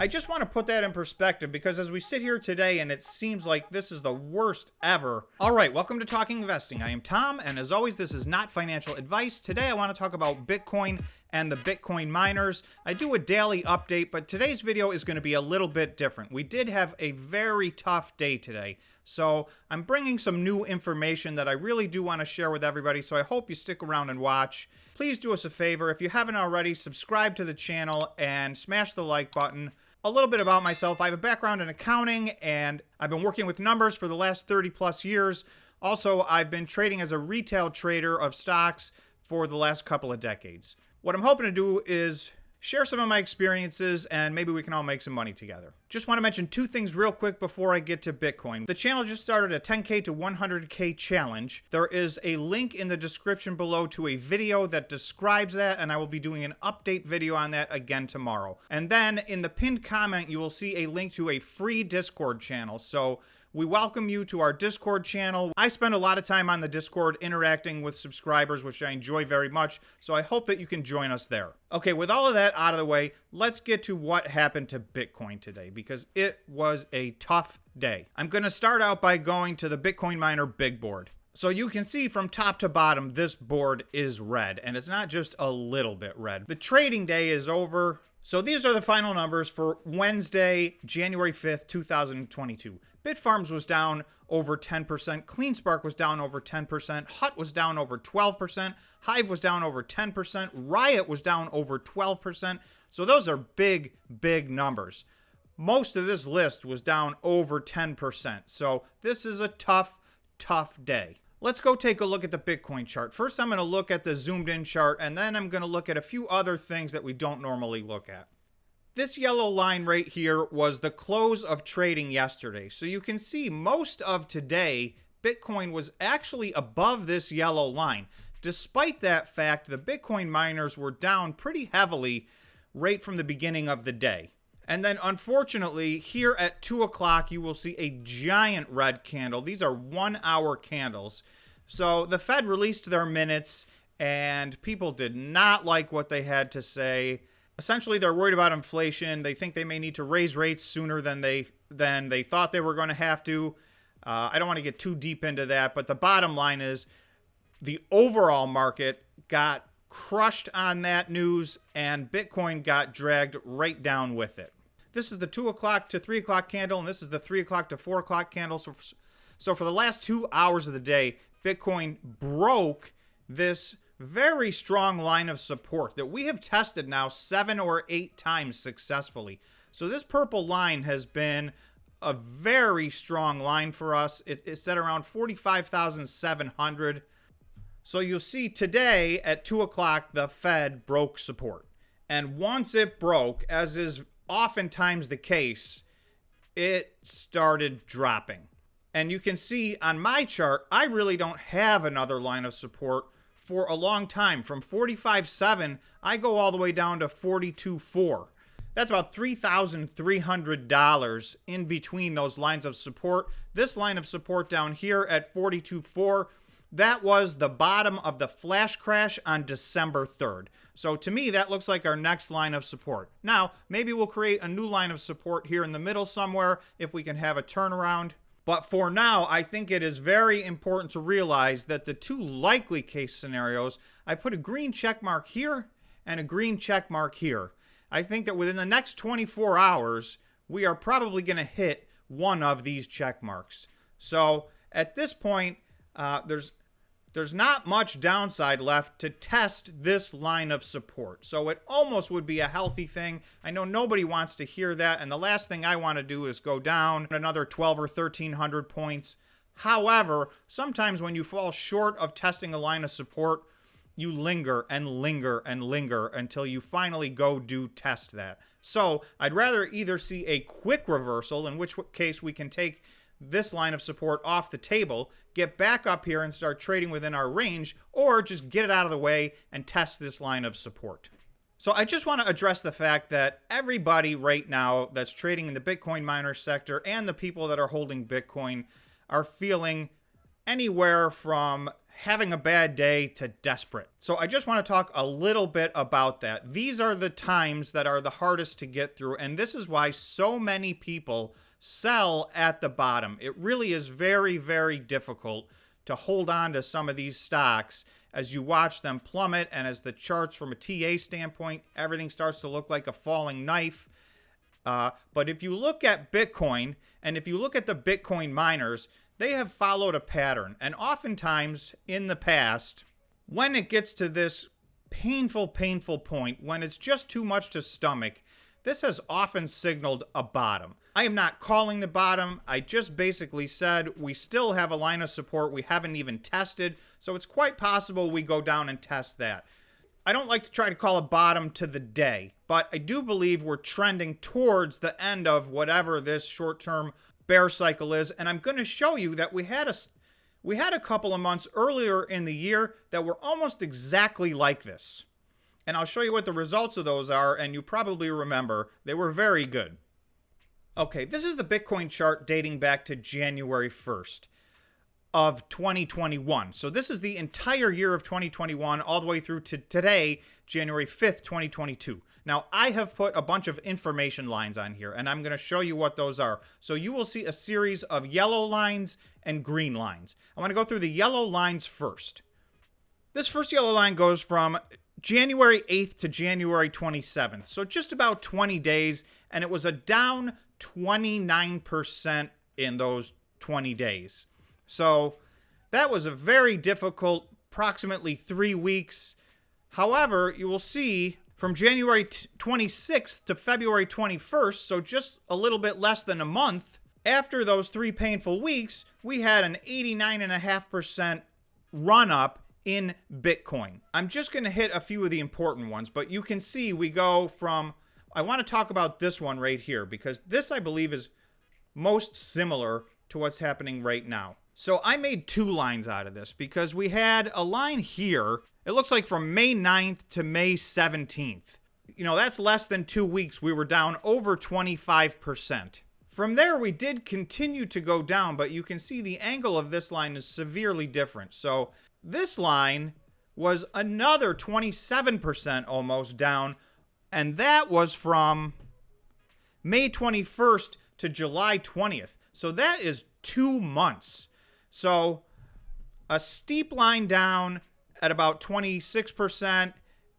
I just want to put that in perspective because as we sit here today and it seems like this is the worst ever. All right, welcome to Talking Investing. I am Tom, and as always, this is not financial advice. Today I want to talk about Bitcoin and the Bitcoin miners. I do a daily update, but today's video is going to be a little bit different. We did have a very tough day today, so I'm bringing some new information that I really do want to share with everybody, so I hope you stick around and watch. Please do us a favor, if you haven't already, subscribe to the channel and smash the like button. A little bit about myself. I have a background in accounting and I've been working with numbers for the last 30 plus years. Also, I've been trading as a retail trader of stocks for the last couple of decades. What I'm hoping to do is share some of my experiences and maybe we can all make some money together. Just want to mention two things real quick before I get to Bitcoin. The channel just started a 10K to 100K challenge. There is a link in the description below to a video that describes that, and I will be doing an update video on that again tomorrow. And then in the pinned comment, you will see a link to a free Discord channel. So we welcome you to our Discord channel. I spend a lot of time on the Discord interacting with subscribers, which I enjoy very much, so I hope that you can join us there. Okay, with all of that out of the way, let's get to what happened to Bitcoin today, because it was a tough day. I'm going to start out by going to the Bitcoin miner big board. So you can see from top to bottom, this board is red, and it's not just a little bit red. The trading day is over. So these are the final numbers for Wednesday, January 5th, 2022. Bitfarms was down over 10%, Cleanspark was down over 10%, HUT was down over 12%, Hive was down over 10%, Riot was down over 12%. So those are big, big numbers. Most of this list was down over 10%. So this is a tough, tough day. Let's go take a look at the Bitcoin chart. First, I'm going to look at the zoomed in chart, and then I'm going to look at a few other things that we don't normally look at. This yellow line right here was the close of trading yesterday. So you can see most of today, Bitcoin was actually above this yellow line. Despite that fact, the Bitcoin miners were down pretty heavily right from the beginning of the day. And then unfortunately, here at 2 o'clock, you will see a giant red candle. These are 1 hour candles. So the Fed released their minutes and people did not like what they had to say. Essentially, they're worried about inflation. They think they may need to raise rates sooner than they thought they were going to have to. I don't want to get too deep into that, but the bottom line is the overall market got crushed on that news, and Bitcoin got dragged right down with it. This is the 2 o'clock to 3 o'clock candle, and this is the 3 o'clock to 4 o'clock candle. So for the last 2 hours of the day, Bitcoin broke this very strong line of support that we have tested now 7 or 8 times successfully. So this purple line has been a very strong line for us. It's set around 45,700. So you'll see today at 2 o'clock, the Fed broke support. And once it broke, as is oftentimes the case, it started dropping. And you can see on my chart, I really don't have another line of support for a long time. From 45.7, I go all the way down to 42.4. That's about $3,300 in between those lines of support. This line of support down here at 42.4, that was the bottom of the flash crash on December 3rd. So to me, that looks like our next line of support. Now, maybe we'll create a new line of support here in the middle somewhere if we can have a turnaround. But for now, I think it is very important to realize that the two likely case scenarios, I put a green check mark here and a green check mark here. I think that within the next 24 hours, we are probably going to hit one of these check marks. So at this point, there's not much downside left to test this line of support. So it almost would be a healthy thing. I know nobody wants to hear that, and the last thing I want to do is go down another 12 or 1,300 points. However, sometimes when you fall short of testing a line of support, you linger and linger and linger until you finally go do test that. So I'd rather either see a quick reversal, in which case we can take this line of support off the table, get back up here and start trading within our range, or just get it out of the way and test this line of support. So I just want to address the fact that everybody right now that's trading in the Bitcoin miner sector and the people that are holding Bitcoin are feeling anywhere from having a bad day to desperate. So I just want to talk a little bit about that. These are the times that are the hardest to get through, and this is why so many people sell at the bottom. It really is very, very difficult to hold on to some of these stocks as you watch them plummet, and as the charts from a TA standpoint, everything starts to look like a falling knife. But if you look at Bitcoin, and if you look at the Bitcoin miners, they have followed a pattern. And oftentimes in the past, when it gets to this painful point, when it's just too much to stomach, this has often signaled a bottom. I am not calling the bottom. I just basically said we still have a line of support we haven't even tested, so it's quite possible we go down and test that. I don't like to try to call a bottom to the day, but I do believe we're trending towards the end of whatever this short-term bear cycle is, and I'm going to show you that we had a couple of months earlier in the year that were almost exactly like this. And I'll show you what the results of those are, and you probably remember they were very good. Okay, this is the Bitcoin chart dating back to January 1st of 2021. So this is the entire year of 2021 all the way through to today, January 5th, 2022. Now, I have put a bunch of information lines on here, and I'm going to show you what those are. So you will see a series of yellow lines and green lines. I want to go through the yellow lines first. This first yellow line goes from January 8th to January 27th. So just about 20 days, and it was a down 29% in those 20 days. So that was a very difficult, approximately 3 weeks. However, you will see from January 26th to February 21st, so just a little bit less than a month, after those 3 painful weeks, we had an 89.5% run up in Bitcoin. I'm just going to hit a few of the important ones, but you can see we go from, I want to talk about this one right here, because this I believe is most similar to what's happening right now. So I made 2 lines out of this because we had a line here. It looks like from May 9th to May 17th. You know, that's less than 2 weeks. We were down over 25%. From there, we did continue to go down, but you can see the angle of this line is severely different. So this line was another 27% almost down, and that was from May 21st to July 20th. So that is 2 months. So a steep line down at about 26%,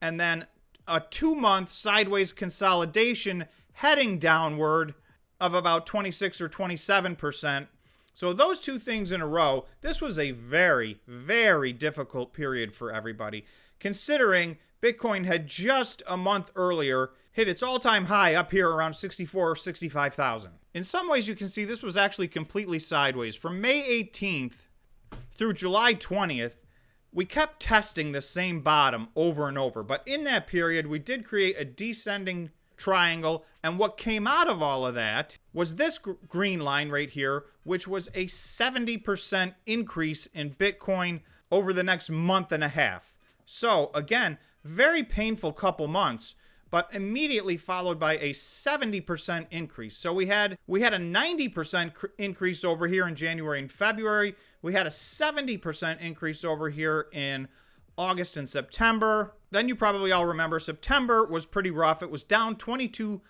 and then a 2-month sideways consolidation heading downward of about 26 or 27%. So those 2 things in a row, this was a very, very difficult period for everybody, considering Bitcoin had just a month earlier hit its all-time high up here around 64 or 65,000. In some ways, you can see this was actually completely sideways. From May 18th through July 20th, we kept testing the same bottom over and over. But in that period, we did create a descending triangle. And what came out of all of that was this green line right here, which was a 70% increase in Bitcoin over the next month and a half. So again, very painful couple months, but immediately followed by a 70% increase. So we had a 90% increase over here in January and February. We had a 70% increase over here in August and September. Then you probably all remember September was pretty rough. It was down 22%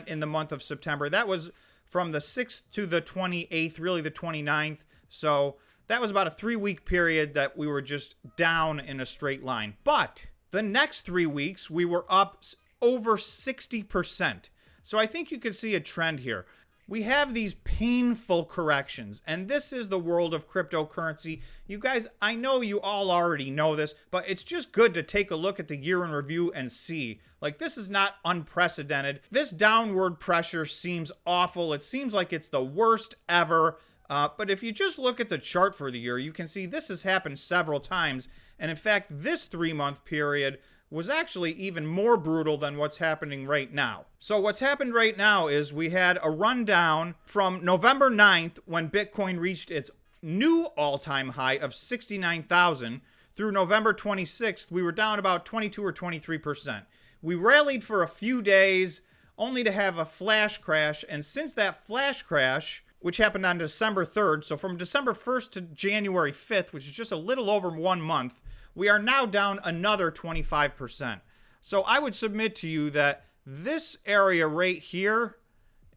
in the month of September. That was from the 6th to the 28th, really the 29th. So that was about a 3-week period that we were just down in a straight line. But the next 3 weeks, we were up over 60%. So I think you can see a trend here. We have these painful corrections, and this is the world of cryptocurrency. You guys, I know you all already know this, but it's just good to take a look at the year in review and see. Like, this is not unprecedented. This downward pressure seems awful. It seems like it's the worst ever. But if you just look at the chart for the year, you can see this has happened several times. And in fact, this 3-month period was actually even more brutal than what's happening right now. So what's happened right now is we had a rundown from November 9th when Bitcoin reached its new all-time high of 69,000 through November 26th. We were down about 22 or 23%. We rallied for a few days only to have a flash crash. And since that flash crash, which happened on December 3rd. So from December 1st to January 5th, which is just a little over 1 month, we are now down another 25%. So I would submit to you that this area right here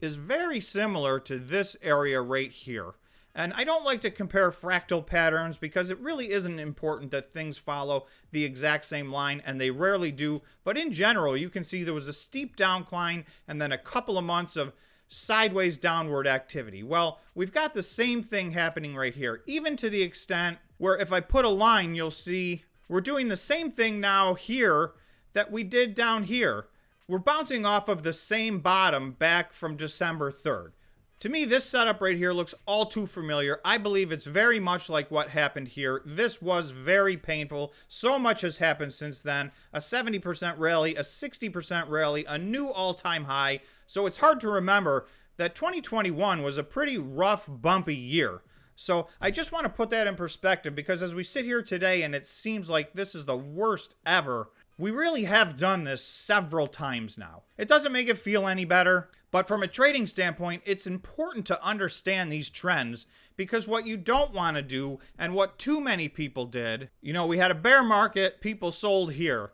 is very similar to this area right here. And I don't like to compare fractal patterns because it really isn't important that things follow the exact same line, and they rarely do. But in general, you can see there was a steep downcline and then a couple of months of sideways downward activity. Well, we've got the same thing happening right here, even to the extent where if I put a line, you'll see we're doing the same thing now here that we did down here. We're bouncing off of the same bottom back from December 3rd. To me, this setup right here looks all too familiar. I believe it's very much like what happened here. This was very painful. So much has happened since then. A 70% rally, a 60% rally, a new all-time high. So it's hard to remember that 2021 was a pretty rough, bumpy year. So I just want to put that in perspective, because as we sit here today and it seems like this is the worst ever, we really have done this several times now. It doesn't make it feel any better, but from a trading standpoint, it's important to understand these trends, because what you don't want to do, and what too many people did, we had a bear market, people sold here,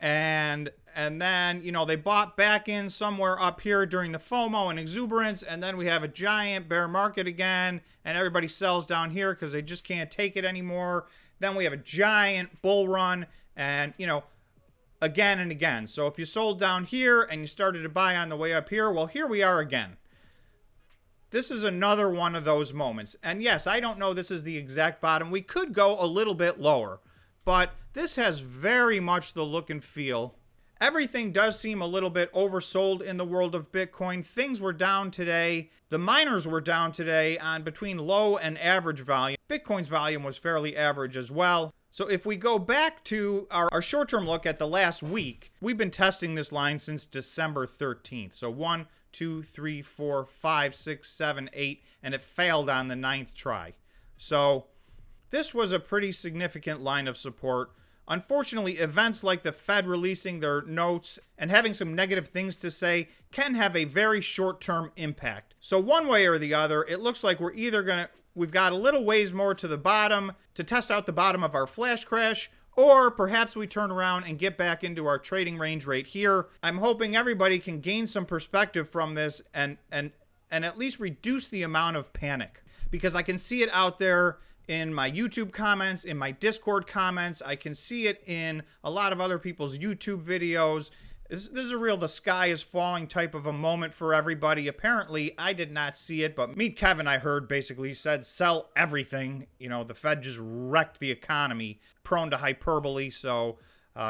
and then, they bought back in somewhere up here during the FOMO and exuberance, and then we have a giant bear market again, and everybody sells down here because they just can't take it anymore. Then we have a giant bull run, and, again and again. So if you sold down here and you started to buy on the way up here, well, here we are again. This is another one of those moments. And yes, I don't know this is the exact bottom. We could go a little bit lower, but this has very much the look and feel. Everything does seem a little bit oversold in the world of Bitcoin. Things were down today. The miners were down today on between low and average volume. Bitcoin's volume was fairly average as well. So if we go back to our short-term look at the last week, we've been testing this line since December 13th. So 1, 2, 3, 4, 5, 6, 7, 8, and it failed on the 9th try. So this was a pretty significant line of support. Unfortunately, events like the Fed releasing their notes and having some negative things to say can have a very short-term impact. So one way or the other, it looks like we've got a little ways more to the bottom to test out the bottom of our flash crash, or perhaps we turn around and get back into our trading range right here. I'm hoping everybody can gain some perspective from this and at least reduce the amount of panic, because I can see it out there in my YouTube comments, in my Discord comments. I can see it in a lot of other people's YouTube videos. This is a real the sky is falling type of a moment for everybody. Apparently, I did not see it, but Meet Kevin, I heard, basically said, sell everything. The Fed just wrecked the economy, prone to hyperbole, so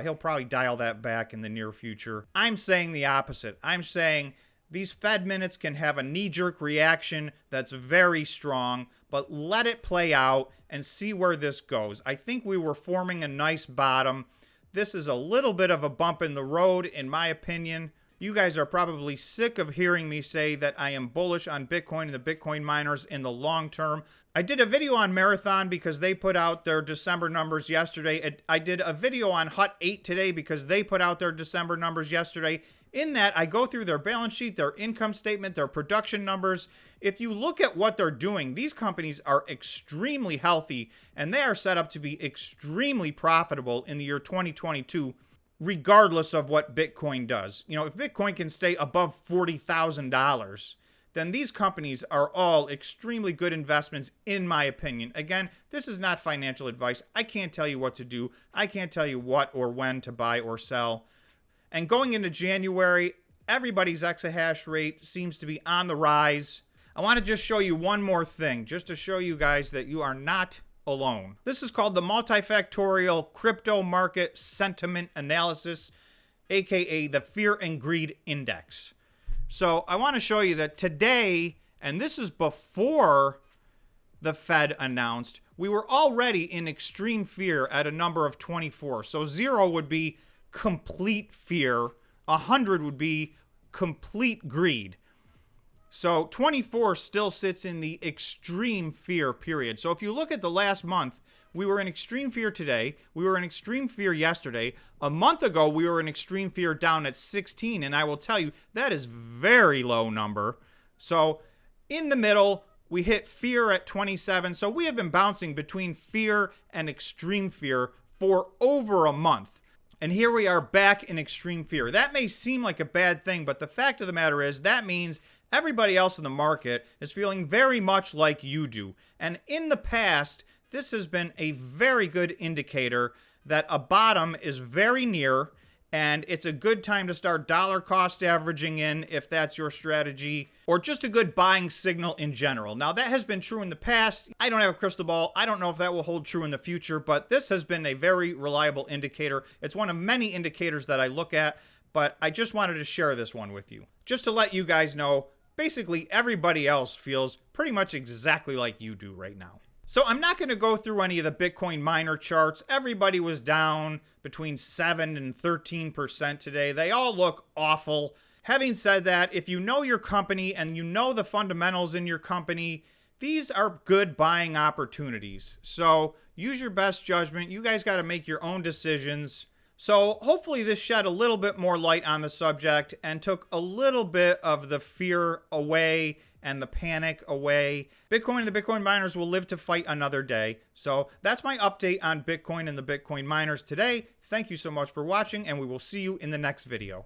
he'll probably dial that back in the near future. I'm saying the opposite. I'm saying these Fed minutes can have a knee-jerk reaction that's very strong, but let it play out and see where this goes. I think we were forming a nice bottom. This is a little bit of a bump in the road, in my opinion. You guys are probably sick of hearing me say that I am bullish on Bitcoin and the Bitcoin miners in the long term. I did a video on Marathon because they put out their December numbers yesterday. I did a video on Hut 8 today because they put out their December numbers yesterday. In that, I go through their balance sheet, their income statement, their production numbers. If you look at what they're doing, these companies are extremely healthy, and they are set up to be extremely profitable in the year 2022, regardless of what Bitcoin does. If Bitcoin can stay above $40,000, then these companies are all extremely good investments, in my opinion. Again, this is not financial advice. I can't tell you what to do. I can't tell you what or when to buy or sell. And going into January, everybody's exahash rate seems to be on the rise. I want to just show you one more thing, just to show you guys that you are not alone. This is called the Multifactorial Crypto Market Sentiment Analysis, aka the Fear and Greed Index. So I want to show you that today, and this is before the Fed announced, we were already in extreme fear at a number of 24. So 0 would be complete fear, 100 would be complete greed. So 24 still sits in the extreme fear period. So if you look at the last month, we were in extreme fear today. We were in extreme fear yesterday. A month ago, we were in extreme fear down at 16. And I will tell you, that is very low number. So in the middle, We hit fear at 27. So we have been bouncing between fear and extreme fear for over a month. And here we are back in extreme fear. That may seem like a bad thing, but the fact of the matter is that means everybody else in the market is feeling very much like you do. And in the past, this has been a very good indicator that a bottom is very near, and it's a good time to start dollar cost averaging in if that's your strategy, or just a good buying signal in general. Now, that has been true in the past. I don't have a crystal ball. I don't know if that will hold true in the future, but this has been a very reliable indicator. It's one of many indicators that I look at, but I just wanted to share this one with you. Just to let you guys know, basically everybody else feels pretty much exactly like you do right now. So I'm not going to go through any of the Bitcoin miner charts. Everybody was down between 7 and 13% today. They all look awful. Having said that, if you know your company and you know the fundamentals in your company, these are good buying opportunities. So use your best judgment. You guys got to make your own decisions. So hopefully this shed a little bit more light on the subject and took a little bit of the fear away and the panic away. Bitcoin and the Bitcoin miners will live to fight another day. So that's my update on Bitcoin and the Bitcoin miners today. Thank you so much for watching, and we will see you in the next video.